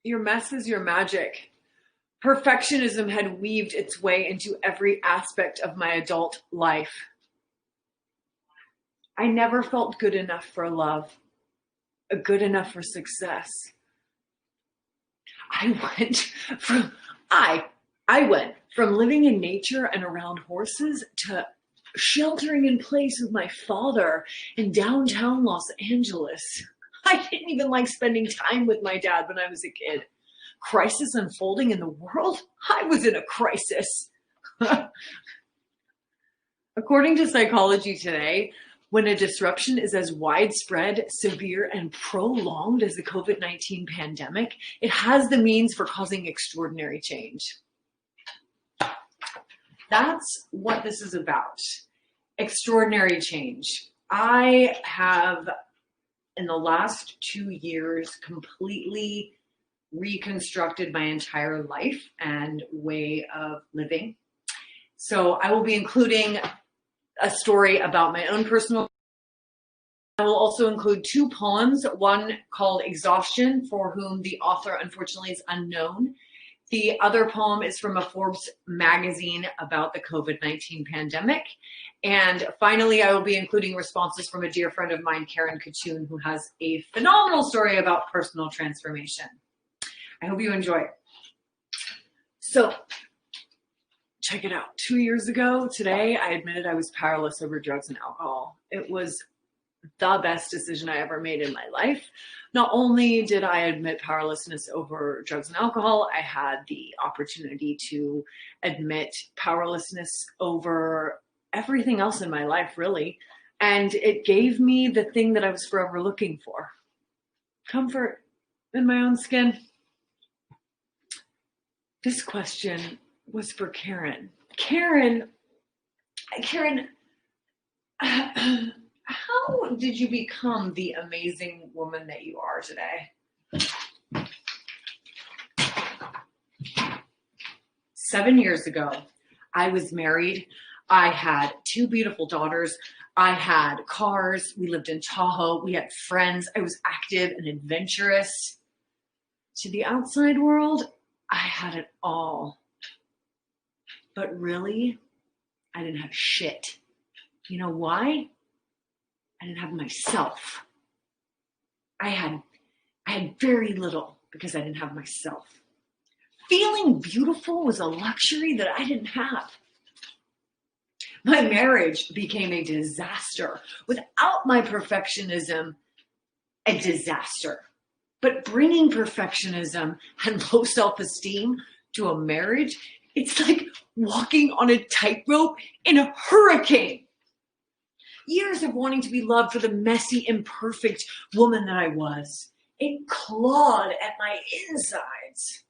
Your mess is your magic. Perfectionism had weaved its way into every aspect of my adult life. I never felt good enough for love, good enough for success. I went from I I went from living in nature and around horses to sheltering in place with my father in downtown Los Angeles. I didn't even like spending time with my dad when I was a kid. Crisis unfolding in the world? I was in a crisis. According to Psychology Today, when a disruption is as widespread, severe, and prolonged as the COVID-19 pandemic, it has the means for causing extraordinary change. That's what this is about. Extraordinary change. I have, in the last 2 years, completely reconstructed my entire life and way of living. So I will be including a story about my own personal. I will also include 2 poems, one called Exhaustion, for whom the author unfortunately is unknown. The other poem is from a Forbes magazine about the COVID-19 pandemic. And finally, I will be including responses from a dear friend of mine, Karen Katoon, who has a phenomenal story about personal transformation. I hope you enjoy it. So, check it out. 2 years ago today, I admitted I was powerless over drugs and alcohol. It was the best decision I ever made in my life. Not only did I admit powerlessness over drugs and alcohol, I had the opportunity to admit powerlessness over everything else in my life, really. And it gave me the thing that I was forever looking for: comfort in my own skin. This question was for Karen. Karen, how did you become the amazing woman that you are today? 7 years ago, I was married. I had 2 beautiful daughters. I had cars. We lived in Tahoe. We had friends. I was active and adventurous. To the outside world, I had it all. But really, I didn't have shit. You know why? I didn't have myself. I had very little because I didn't have myself. Feeling beautiful was a luxury that I didn't have. My marriage became a disaster. Without my perfectionism, a disaster. But bringing perfectionism and low self-esteem to a marriage, it's like walking on a tightrope in a hurricane. Years of wanting to be loved for the messy, imperfect woman that I was. It clawed at my insides.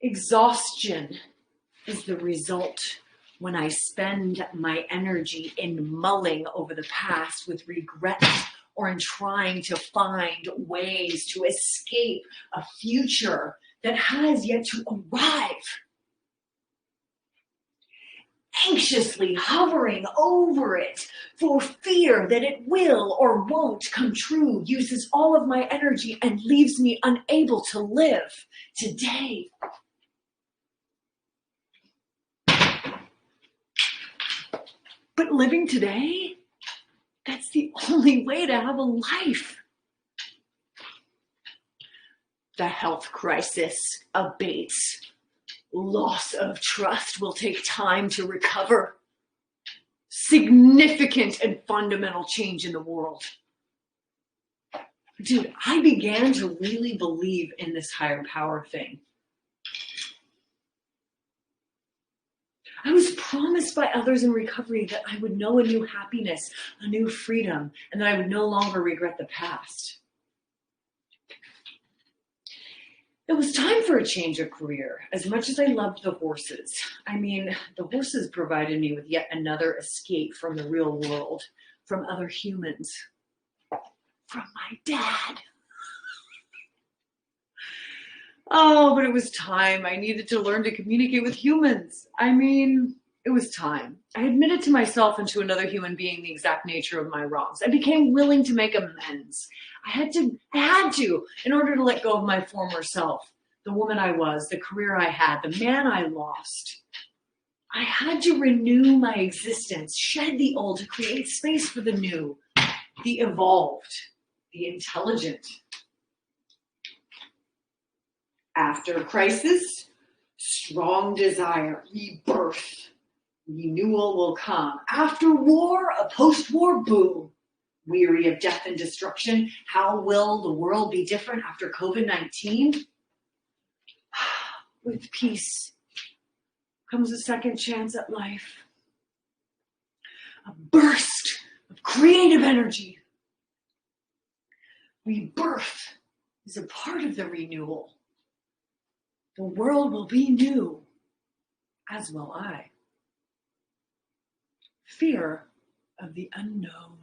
Exhaustion is the result when I spend my energy in mulling over the past with regret, or in trying to find ways to escape a future that has yet to arrive. Anxiously hovering over it for fear that it will or won't come true uses all of my energy and leaves me unable to live today. But living today, that's the only way to have a life. The health crisis abates. Loss of trust will take time to recover. Significant and fundamental change in the world. Dude, I began to really believe in this higher power thing. I was promised by others in recovery that I would know a new happiness, a new freedom, and that I would no longer regret the past. It was time for a change of career. As much as I loved the horses, the horses provided me with yet another escape from the real world, from other humans, from my dad. Oh, but it was time. I needed to learn to communicate with humans. It was time. I admitted to myself and to another human being the exact nature of my wrongs. I became willing to make amends. I had to, in order to let go of my former self, the woman I was, the career I had, the man I lost. I had to renew my existence, shed the old to create space for the new, the evolved, the intelligent. After crisis, strong desire, rebirth, renewal will come. After war, a post-war boom. Weary of death and destruction, how will the world be different after COVID-19? With peace comes a second chance at life. A burst of creative energy. Rebirth is a part of the renewal. The world will be new, as will I. Fear of the unknown.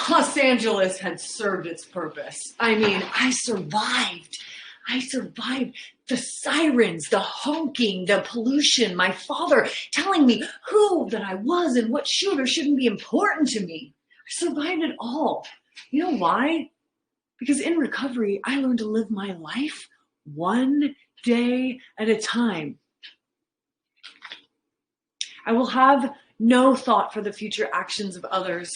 Los Angeles had served its purpose. I mean, I survived. The sirens, the honking, the pollution, my father telling me who that I was and what should or shouldn't be important to me. I survived it all. You know why? Because in recovery, I learned to live my life one day at a time. I will have no thought for the future actions of others,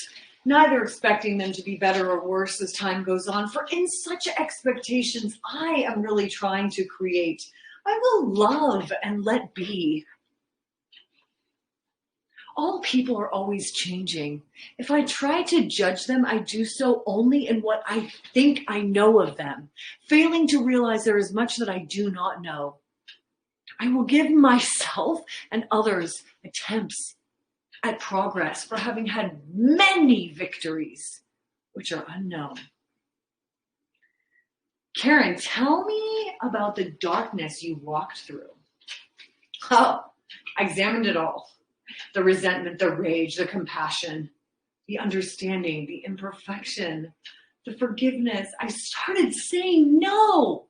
neither expecting them to be better or worse as time goes on, for in such expectations I am really trying to create. I will love and let be. All people are always changing. If I try to judge them, I do so only in what I think I know of them, failing to realize there is much that I do not know. I will give myself and others attempts at progress for having had many victories, which are unknown. Karen, tell me about the darkness you walked through. Oh, I examined it all. The resentment, the rage, the compassion, the understanding, the imperfection, the forgiveness. I started saying no.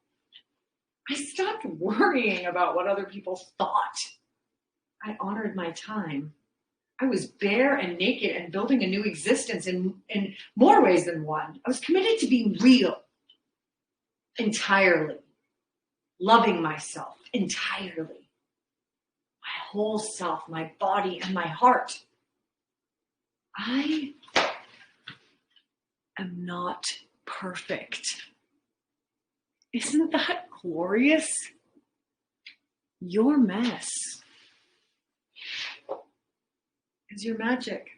I stopped worrying about what other people thought. I honored my time. I was bare and naked and building a new existence in more ways than one. I was committed to being real, entirely, loving myself entirely, my whole self, my body, and my heart. I am not perfect. Isn't that glorious? Your mess is your magic.